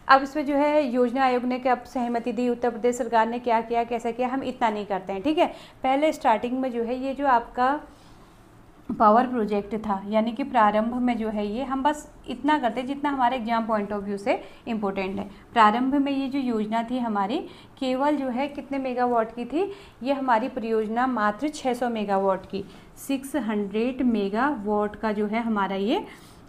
अब इसमें जो है योजना आयोग ने कब सहमति दी, उत्तर प्रदेश सरकार ने क्या किया, कैसा किया, हम इतना नहीं करते हैं। ठीक है, पहले स्टार्टिंग में जो है ये जो आपका पावर प्रोजेक्ट था, यानी कि प्रारंभ में जो है ये हम बस इतना करते हैं जितना हमारे एग्जाम पॉइंट ऑफ व्यू से इम्पोर्टेंट है। प्रारंभ में ये जो योजना थी हमारी केवल जो है कितने मेगावाट की थी, ये हमारी परियोजना मात्र 600 मेगावाट की, 600 मेगावाट का जो है हमारा ये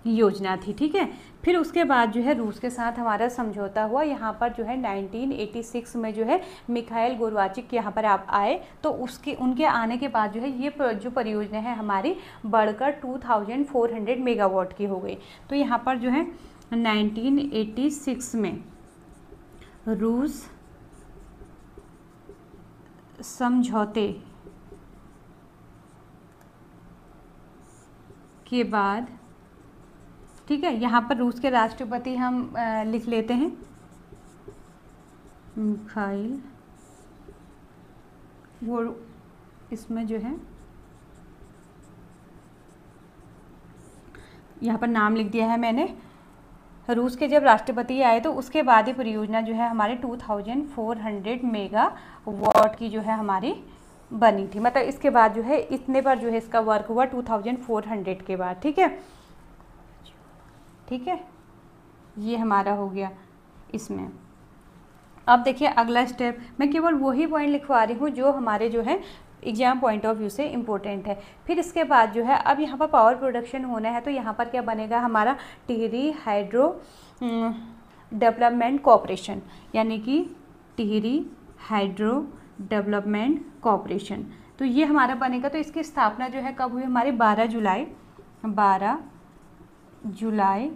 योजना थी। ठीक है, फिर उसके बाद जो है रूस के साथ हमारा समझौता हुआ। यहाँ पर जो है 1986 में जो है मिखाइल गोरबाचेव यहाँ पर आप आए, तो उनके आने के बाद जो है ये जो परियोजना है हमारी बढ़कर 2400 मेगावाट की हो गई। तो यहाँ पर जो है 1986 में रूस समझौते के बाद, ठीक है, यहाँ पर रूस के राष्ट्रपति हम लिख लेते हैं मिखाइल, वो इसमें जो है यहाँ पर नाम लिख दिया है मैंने। रूस के जब राष्ट्रपति आए तो उसके बाद ही परियोजना जो है हमारे 2400 मेगावाट की जो है हमारी बनी थी। मतलब इसके बाद जो है इतने पर जो है इसका वर्क हुआ 2400 के बाद। ठीक है, ठीक है, ये हमारा हो गया इसमें। अब देखिए अगला स्टेप, मैं केवल वही पॉइंट लिखवा रही हूँ जो हमारे जो है एग्जाम पॉइंट ऑफ व्यू से इम्पोर्टेंट है। फिर इसके बाद जो है अब यहाँ पर पावर प्रोडक्शन होना है, तो यहाँ पर क्या बनेगा हमारा टिहरी हाइड्रो डेवलपमेंट कॉरपोरेशन, यानी कि टिहरी हाइड्रो डेवलपमेंट कॉरपोरेशन। तो ये हमारा बनेगा। तो इसकी स्थापना जो है कब हुई हमारी 12 जुलाई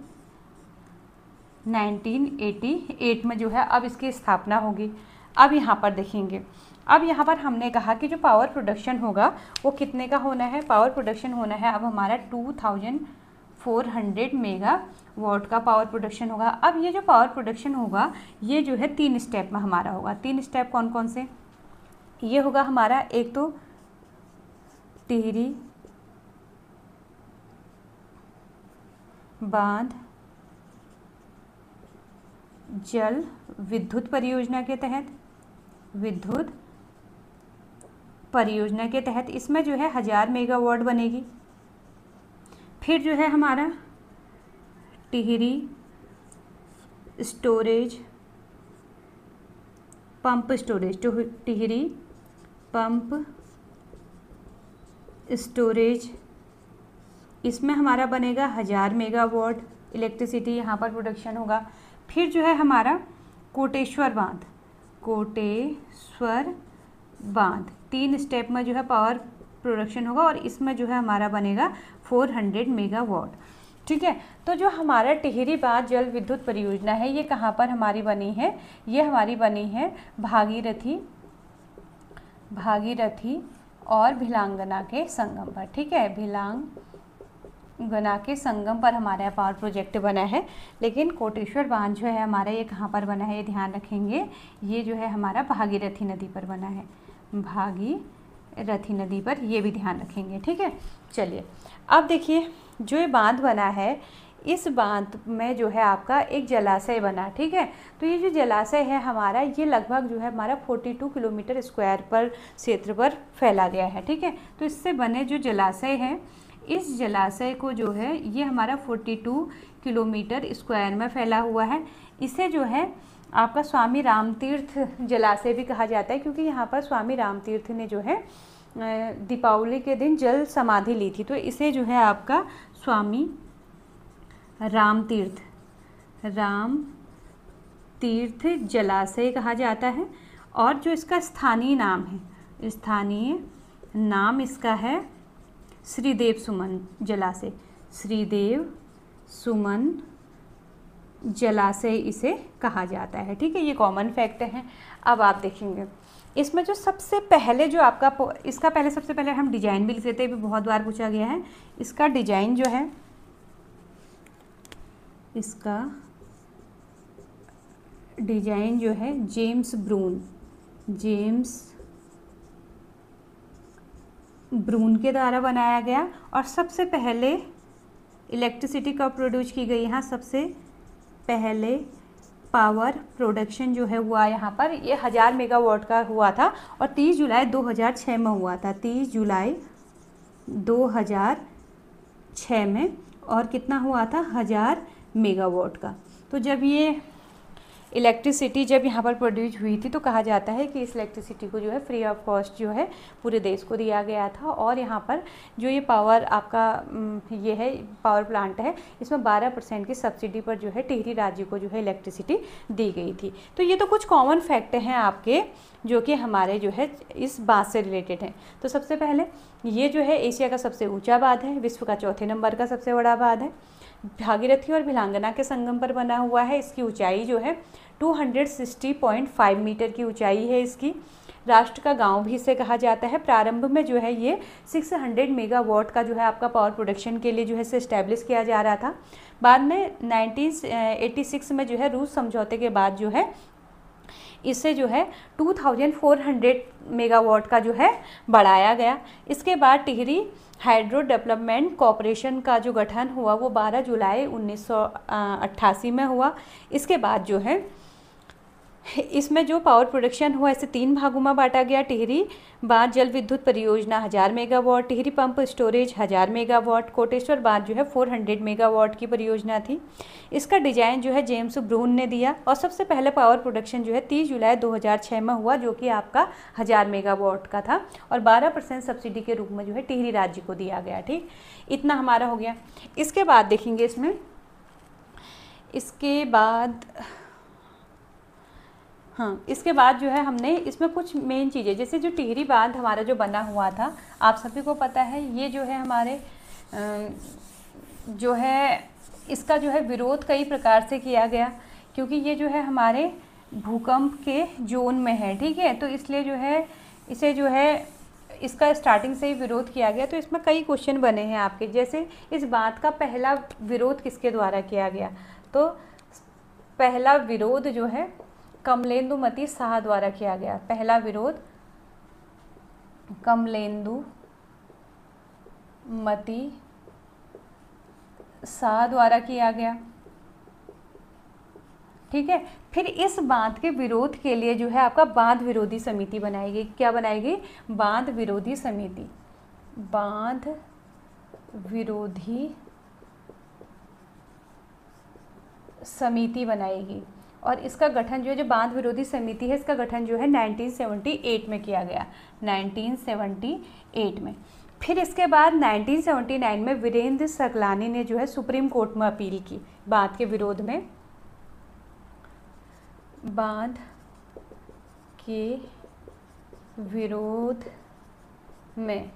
1988 में जो है अब इसकी स्थापना होगी। अब यहाँ पर देखेंगे, अब यहाँ पर हमने कहा कि जो पावर प्रोडक्शन होगा वो कितने का होना है, पावर प्रोडक्शन होना है अब हमारा 2400 मेगावाट का पावर प्रोडक्शन होगा। अब ये जो पावर प्रोडक्शन होगा ये जो है 3 स्टेप में हमारा होगा। 3 स्टेप कौन कौन से, ये होगा हमारा, एक तो टिहरी बांध जल विद्युत परियोजना के तहत, विद्युत परियोजना के तहत इसमें जो है 1000 मेगावाट बनेगी। फिर जो है हमारा टिहरी स्टोरेज पंप स्टोरेज, तो टिहरी पंप स्टोरेज, इसमें हमारा बनेगा 1000 मेगावाट इलेक्ट्रिसिटी यहाँ पर प्रोडक्शन होगा। फिर जो है हमारा कोटेश्वर बांध 3 स्टेप में जो है पावर प्रोडक्शन होगा और इसमें जो है हमारा बनेगा 400 मेगावाट। ठीक है, तो जो हमारा टिहरी बांध जल विद्युत परियोजना है ये कहाँ पर हमारी बनी है, ये हमारी बनी है भागीरथी और भिलांगना के संगम पर। ठीक है, भिलांगना के संगम पर हमारा यहाँ पावर प्रोजेक्ट बना है। लेकिन कोटेश्वर बांध जो है हमारा ये कहाँ पर बना है, ये ध्यान रखेंगे, ये जो है हमारा भागीरथी नदी पर बना है, भागीरथी नदी पर, ये भी ध्यान रखेंगे। ठीक है, चलिए अब देखिए जो ये बांध बना है, इस बांध में जो है आपका एक जलाशय बना। ठीक है, तो ये जो जलाशय है हमारा, ये लगभग जो है हमारा 42 किलोमीटर स्क्वायर पर क्षेत्र पर फैला गया है। ठीक है, तो इससे बने जो जलाशय है, इस जलाशय को जो है ये हमारा 42 किलोमीटर स्क्वायर में फैला हुआ है। इसे जो है आपका स्वामी रामतीर्थ जलाशय भी कहा जाता है, क्योंकि यहाँ पर स्वामी रामतीर्थ ने जो है दीपावली के दिन जल समाधि ली थी, तो इसे जो है आपका स्वामी रामतीर्थ जलाशय कहा जाता है। और जो इसका स्थानीय नाम इसका है श्रीदेव सुमन जलाशय, श्रीदेव सुमन जलाशय इसे कहा जाता है। ठीक है, ये कॉमन फैक्ट है। अब आप देखेंगे इसमें जो सबसे पहले जो आपका इसका पहले सबसे पहले हम डिजाइन भी लिख लेते हैं, भी बहुत बार पूछा गया है। इसका डिजाइन जो है, इसका डिजाइन जो है जेम्स ब्रून के द्वारा बनाया गया। और सबसे पहले इलेक्ट्रिसिटी कब प्रोड्यूस की गई, यहाँ सबसे पहले पावर प्रोडक्शन जो है हुआ यहाँ पर, ये 1000 मेगावाट का हुआ था और 30 जुलाई 2006 में हुआ था, 30 जुलाई 2006 में। और कितना हुआ था, 1000 मेगावाट का। तो जब ये इलेक्ट्रिसिटी जब यहाँ पर प्रोड्यूस हुई थी तो कहा जाता है कि इस इलेक्ट्रिसिटी को जो है फ्री ऑफ कॉस्ट जो है पूरे देश को दिया गया था। और यहाँ पर जो ये पावर आपका ये है पावर प्लांट है, इसमें 12% की सब्सिडी पर जो है टिहरी राज्य को जो है इलेक्ट्रिसिटी दी गई थी। तो ये तो कुछ कॉमन फैक्ट हैं आपके जो कि हमारे जो है इस बात से रिलेटेड हैं। तो सबसे पहले ये जो है एशिया का सबसे ऊँचा बांध है, विश्व का चौथे नंबर का सबसे बड़ा बांध है, भागीरथी और भिलांगना के संगम पर बना हुआ है। इसकी ऊंचाई जो है 260.5 मीटर की ऊंचाई है इसकी। राष्ट्र का गांव भी इसे कहा जाता है। प्रारंभ में जो है ये 600 मेगावाट का जो है आपका पावर प्रोडक्शन के लिए जो है इसे इस्टेब्लिश किया जा रहा था। बाद में 1986 में जो है रूस समझौते के बाद जो है इसे जो है 2400 मेगावाट का जो है बढ़ाया गया। इसके बाद टिहरी हाइड्रो डेवलपमेंट कॉरपोरेशन का जो गठन हुआ वो 12 जुलाई 1988 में हुआ। इसके बाद जो है इसमें जो पावर प्रोडक्शन हुआ इसे 3 भागों में बांटा गया। टिहरी बांध जल विद्युत परियोजना 1000 megawatt, Tehri pump storage 1000 megawatt, Koteshwar बांध जो है 400 मेगावाट की परियोजना थी। इसका डिजाइन जो है जेम्स ब्रून ने दिया और सबसे पहले पावर प्रोडक्शन जो है 30 जुलाई 2006 में हुआ, जो कि आपका 1000 मेगावाट का था और 12% सब्सिडी के रूप में जो है टिहरी राज्य को दिया गया। ठीक, इतना हमारा हो गया। इसके बाद देखेंगे इसमें, इसके बाद जो है हमने इसमें कुछ मेन चीज़ें, जैसे जो टिहरी बांध हमारा जो बना हुआ था आप सभी को पता है, ये जो है हमारे जो है इसका जो है विरोध कई प्रकार से किया गया, क्योंकि ये जो है हमारे भूकंप के जोन में है। ठीक है, तो इसलिए जो है इसे जो है इसका स्टार्टिंग से ही विरोध किया गया। तो इसमें कई क्वेश्चन बने हैं आपके, जैसे इस बात का पहला विरोध किसके द्वारा किया गया, तो पहला विरोध जो है कमलेंदुमती शाह द्वारा किया गया। पहला विरोध कमलेंदुमती शाह द्वारा किया गया। ठीक है, फिर इस बांध के विरोध के लिए जो है आपका बांध विरोधी समिति बनाएगी। क्या बनाएगी, बांध विरोधी समिति, बांध विरोधी समिति बनाएगी। और इसका गठन जो है, जो बांध विरोधी समिति है, इसका गठन जो है 1978 में किया गया, 1978 में। फिर इसके बाद 1979 में वीरेंद्र सकलानी ने जो है सुप्रीम कोर्ट में अपील की बांध के विरोध में, बांध के विरोध में।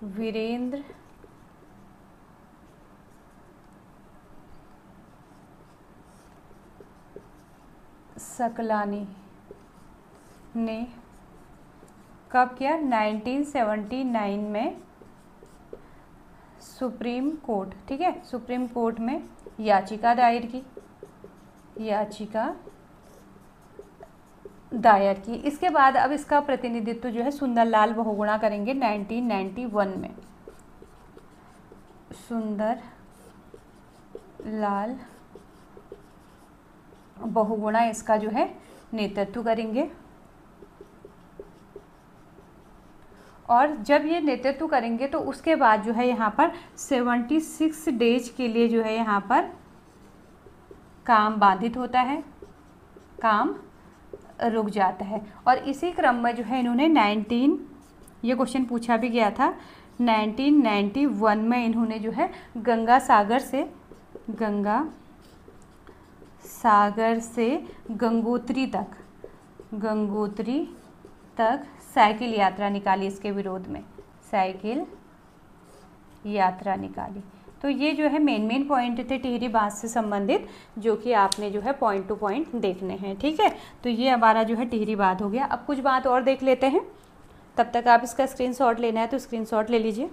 वीरेंद्र सकलानी ने कब किया? 1979 में सुप्रीम कोर्ट, ठीक है, सुप्रीम कोर्ट में याचिका दायर की, याचिका दायर की। इसके बाद अब इसका प्रतिनिधित्व जो है सुंदरलाल बहुगुणा करेंगे 1991 में। सुंदर लाल बहुगुणा इसका जो है नेतृत्व करेंगे। और जब ये नेतृत्व करेंगे तो उसके बाद जो है यहाँ पर 76 डेज के लिए जो है यहाँ पर काम बाधित होता है, काम रुक जाता है। और इसी क्रम में जो है इन्होंने ये क्वेश्चन पूछा भी गया था, 1991 में इन्होंने जो है गंगा सागर से गंगोत्री तक साइकिल यात्रा निकाली, इसके विरोध में साइकिल यात्रा निकाली। तो ये जो है मेन पॉइंट थे टिहरी बांध से संबंधित, जो कि आपने जो है पॉइंट टू पॉइंट देखने हैं, ठीक है। तो ये हमारा जो है टिहरी बांध हो गया। अब कुछ बात और देख लेते हैं, तब तक आप इसका स्क्रीनशॉट लेना है तो स्क्रीनशॉट ले लीजिए।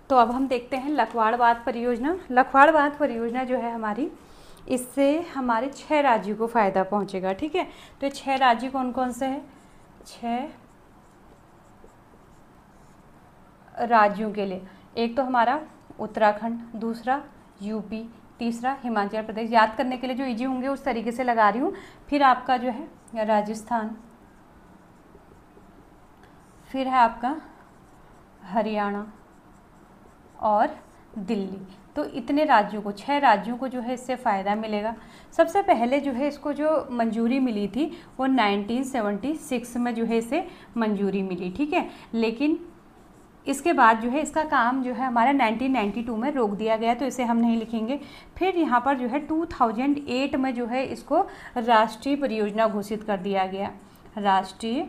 तो अब हम देखते हैं लखवाड़ बांध परियोजना। लखवाड़ बांध परियोजना जो है हमारी, इससे हमारे 6 राज्यों को फ़ायदा पहुंचेगा, ठीक है। तो 6 राज्य कौन कौन से हैं? 6 राज्यों के लिए, एक तो हमारा उत्तराखंड, दूसरा यूपी, तीसरा हिमाचल प्रदेश। याद करने के लिए जो इजी होंगे उस तरीके से लगा रही हूँ। फिर आपका जो है राजस्थान, फिर है आपका हरियाणा और दिल्ली। तो इतने राज्यों को, 6 राज्यों को जो है इससे फ़ायदा मिलेगा। सबसे पहले जो है इसको जो मंजूरी मिली थी वो 1976 में जो है इसे मंजूरी मिली, ठीक है। लेकिन इसके बाद जो है इसका काम जो है हमारा 1992 में रोक दिया गया, तो इसे हम नहीं लिखेंगे। फिर यहाँ पर जो है 2008 में जो है इसको राष्ट्रीय परियोजना घोषित कर दिया गया, राष्ट्रीय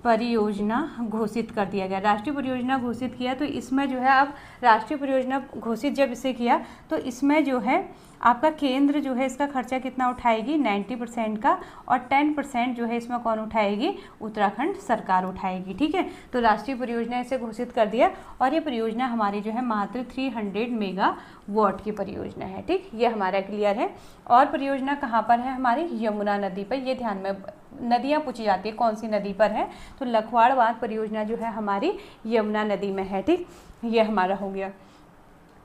परियोजना घोषित कर दिया गया। राष्ट्रीय परियोजना घोषित किया तो इसमें जो है अब राष्ट्रीय परियोजना घोषित जब इसे किया तो इसमें जो है आपका केंद्र जो है इसका खर्चा कितना उठाएगी? 90% का, और 10% जो है इसमें कौन उठाएगी? उत्तराखंड सरकार उठाएगी, ठीक है। तो राष्ट्रीय परियोजना इसे घोषित कर दिया, और ये परियोजना हमारी जो है मात्र 300 मेगावाट की परियोजना है, ठीक। ये हमारा क्लियर है। और परियोजना कहाँ पर है? हमारी यमुना नदी पर। ये ध्यान में नदियाँ पूछी जाती है, कौन सी नदी पर है? तो लखवाड़ बांध परियोजना जो है हमारी यमुना नदी में है, ठीक। ये हमारा हो गया।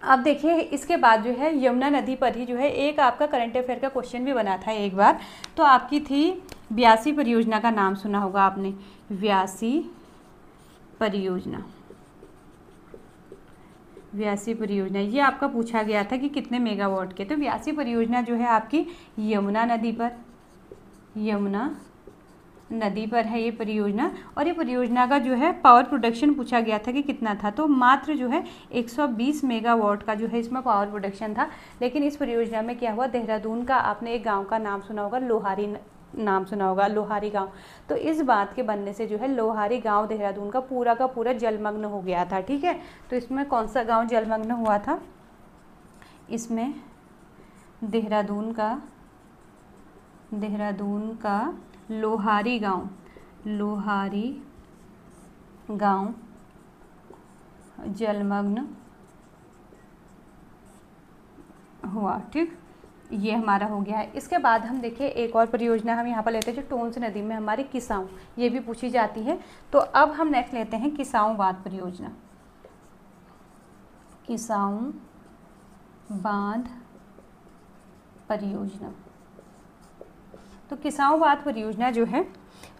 अब देखिए इसके बाद जो है यमुना नदी पर ही जो है एक आपका करंट अफेयर का क्वेश्चन भी बना था एक बार, तो आपकी थी व्यासी परियोजना का नाम सुना होगा आपने, व्यासी परियोजना। व्यासी परियोजना ये आपका पूछा गया था कि कितने मेगावाट के। तो व्यासी परियोजना जो है आपकी यमुना नदी पर है ये परियोजना। और ये परियोजना का जो है पावर प्रोडक्शन पूछा गया था कि कितना था, तो मात्र जो है 120 मेगावाट का जो है इसमें पावर प्रोडक्शन था। लेकिन इस परियोजना में क्या हुआ, देहरादून का आपने एक गांव का नाम सुना होगा, लोहारी नाम सुना होगा, लोहारी गांव। तो इस बात के बनने से जो है लोहारी गांव देहरादून का पूरा जलमग्न हो गया था, ठीक है। तो इसमें कौन सा गाँव जलमग्न हुआ था? इसमें देहरादून का लोहारी गांव जलमग्न हुआ, ठीक। ये हमारा हो गया है। इसके बाद हम देखिए एक और परियोजना हम यहाँ पर लेते हैं जो टोंस नदी में हमारी किसाऊ, ये भी पूछी जाती है। तो अब हम नेक्स्ट लेते हैं किसाऊ बांध परियोजना। किसाऊ बांध परियोजना, तो किसाऊ बांध परियोजना जो है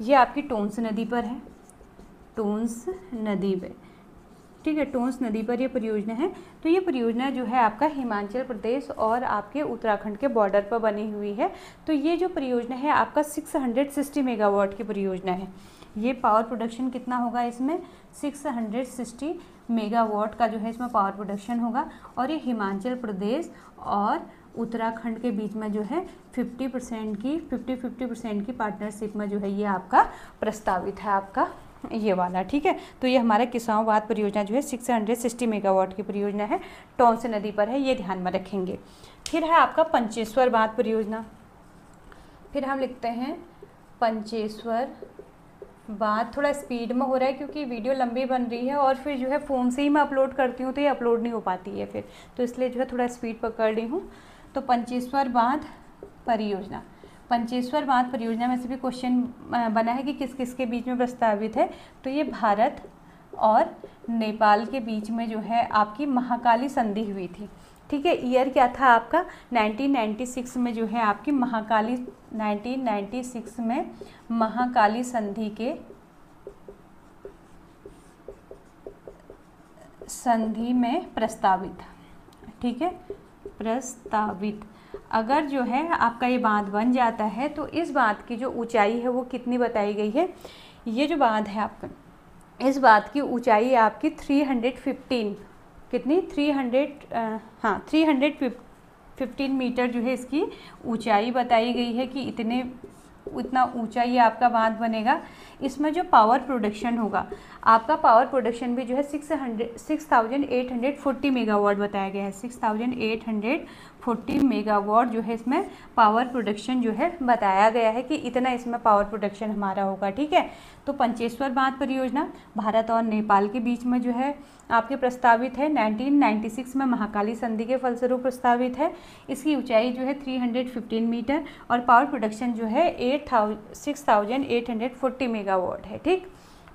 ये आपकी टोंस नदी पर है, टोंस नदी पे, ठीक है। टोंस नदी पर ये परियोजना है। तो ये परियोजना जो है आपका हिमाचल प्रदेश और आपके उत्तराखंड के बॉर्डर पर बनी हुई है। तो ये जो परियोजना है आपका 660 मेगावाट की परियोजना है। ये पावर प्रोडक्शन कितना होगा इसमें? 660 मेगावाट का जो है इसमें पावर प्रोडक्शन होगा। और ये हिमाचल प्रदेश और उत्तराखंड के बीच में जो है 50% की पार्टनरशिप में जो है ये आपका प्रस्तावित है आपका ये वाला, ठीक है। तो ये हमारा किसाऊ बांध परियोजना जो है 660 मेगावाट की परियोजना है, टोंस नदी पर है, ये ध्यान में रखेंगे। फिर है आपका पंचेश्वर बांध परियोजना। फिर हम लिखते हैं पंचेश्वर बांध। थोड़ा स्पीड में हो रहा है क्योंकि वीडियो लंबी बन रही है और फिर जो है फ़ोन से ही मैं अपलोड करती हूँ तो ये अपलोड नहीं हो पाती है फिर, तो इसलिए जो है थोड़ा स्पीड पकड़ रही हूँ। तो पंचेश्वर बांध परियोजना, पंचेश्वर बांध परियोजना में से भी क्वेश्चन बना है कि किस किस के बीच में प्रस्तावित है। तो ये भारत और नेपाल के बीच में जो है आपकी महाकाली संधि हुई थी, ठीक है। ईयर क्या था आपका 1996 में जो है आपकी महाकाली 1996 में महाकाली संधि में प्रस्तावित, ठीक है, प्रस्तावित। अगर जो है आपका ये बांध बन जाता है तो इस बांध की जो ऊंचाई है वो कितनी बताई गई है, ये जो बांध है आपका, इस बांध की ऊंचाई आपकी 315 कितनी 315 मीटर जो है इसकी ऊंचाई बताई गई है कि इतना ऊंचा ये आपका बांध बनेगा। इसमें जो पावर प्रोडक्शन होगा आपका, पावर प्रोडक्शन भी जो है 6840 मेगावाट बताया गया है। 6840 मेगावाट जो है इसमें पावर प्रोडक्शन जो है बताया गया है कि इतना इसमें पावर प्रोडक्शन हमारा होगा, ठीक है। तो पंचेश्वर बांध परियोजना भारत और नेपाल के बीच में जो है आपके प्रस्तावित है, 1996 में महाकाली संधि के फलस्वरूप प्रस्तावित है। इसकी ऊंचाई जो है 315 मीटर और पावर प्रोडक्शन जो है 6840 मेगावाट है, ठीक।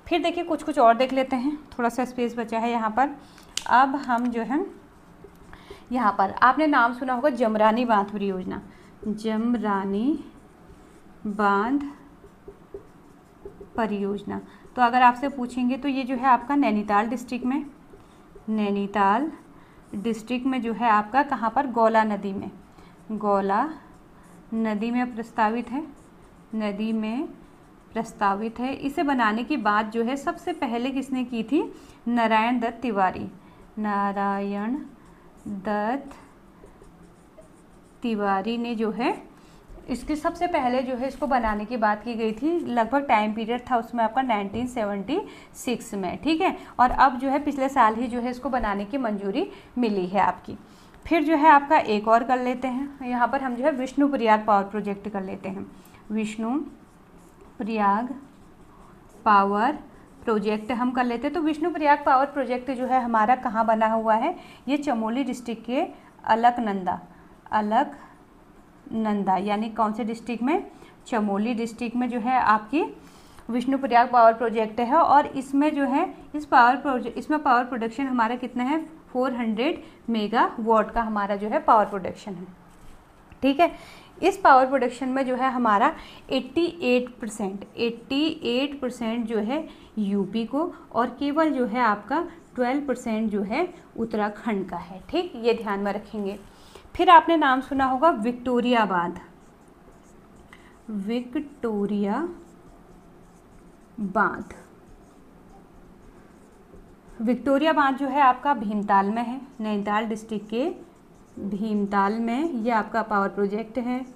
फिर देखिए कुछ और देख लेते हैं, थोड़ा सा स्पेस बचा है यहाँ पर। अब हम जो है यहाँ पर आपने नाम सुना होगा जमरानी बांध परियोजना, जमरानी बांध परियोजना। तो अगर आपसे पूछेंगे तो ये जो है आपका नैनीताल डिस्ट्रिक्ट में जो है आपका कहाँ पर, गौला नदी में प्रस्तावित है। इसे बनाने की बात जो है सबसे पहले किसने की थी, नारायण दत्त तिवारी ने जो है इसके सबसे पहले जो है इसको बनाने की बात की गई थी। लगभग टाइम पीरियड था उसमें आपका 1976 में, ठीक है। और अब जो है पिछले साल ही जो है इसको बनाने की मंजूरी मिली है आपकी। फिर जो है आपका एक और कर लेते हैं, यहाँ पर हम जो है विष्णुप्रयाग पावर प्रोजेक्ट कर लेते हैं। विष्णुप्रयाग पावर प्रोजेक्ट हम कर लेते हैं। तो विष्णुप्रयाग पावर प्रोजेक्ट जो है हमारा कहाँ बना हुआ है, ये चमोली डिस्ट्रिक्ट के अलकनंदा यानी कौन से डिस्ट्रिक्ट में, चमोली डिस्ट्रिक्ट में जो है आपकी विष्णुप्रयाग पावर प्रोजेक्ट है। और इसमें जो है इसमें पावर प्रोडक्शन हमारा कितना है, 400 मेगावाट का हमारा जो है पावर प्रोडक्शन है, ठीक है। इस पावर प्रोडक्शन में जो है हमारा 88% जो है यूपी को और केवल जो है आपका 12% जो है उत्तराखंड का है, ठीक, ये ध्यान में रखेंगे। फिर आपने नाम सुना होगा विक्टोरिया बांध जो है आपका भीमताल में है, नैनीताल डिस्ट्रिक्ट के भीमताल में ये आपका पावर प्रोजेक्ट है,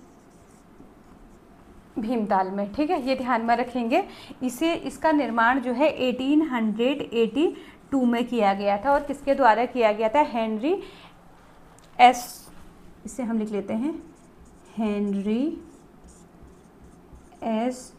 भीमताल में, ठीक है, ये ध्यान में रखेंगे। इसका निर्माण जो है 1882 में किया गया था और किसके द्वारा किया गया था, हेनरी इसे हम लिख लेते हैं हेनरी एस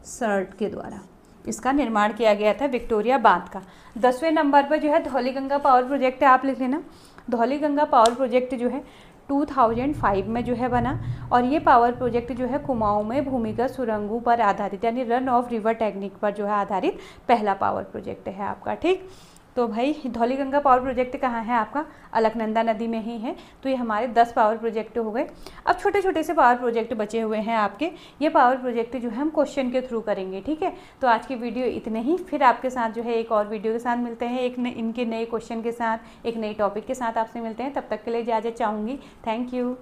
सर्ट के द्वारा इसका निर्माण किया गया था विक्टोरिया बांध का। 10वें नंबर पर जो है धौलीगंगा पावर प्रोजेक्ट है, आप लिख लेना। धौलीगंगा पावर प्रोजेक्ट जो है 2005 में जो है बना और ये पावर प्रोजेक्ट जो है कुमाऊं में भूमिगत सुरंगों पर आधारित यानी रन ऑफ रिवर टेक्निक पर जो है आधारित पहला पावर प्रोजेक्ट है आपका, ठीक। तो भाई धौलीगंगा पावर प्रोजेक्ट कहाँ है आपका, अलकनंदा नदी में ही है। तो ये हमारे 10 पावर प्रोजेक्ट हो गए। अब छोटे छोटे से पावर प्रोजेक्ट बचे हुए हैं आपके, ये पावर प्रोजेक्ट जो है हम क्वेश्चन के थ्रू करेंगे, ठीक है। तो आज की वीडियो इतने ही, फिर आपके साथ जो है एक और वीडियो के साथ मिलते हैं, इनके नए क्वेश्चन के साथ, एक नए टॉपिक के साथ आपसे मिलते हैं। तब तक के लिए इजाज़त चाहूँगी। Thank you.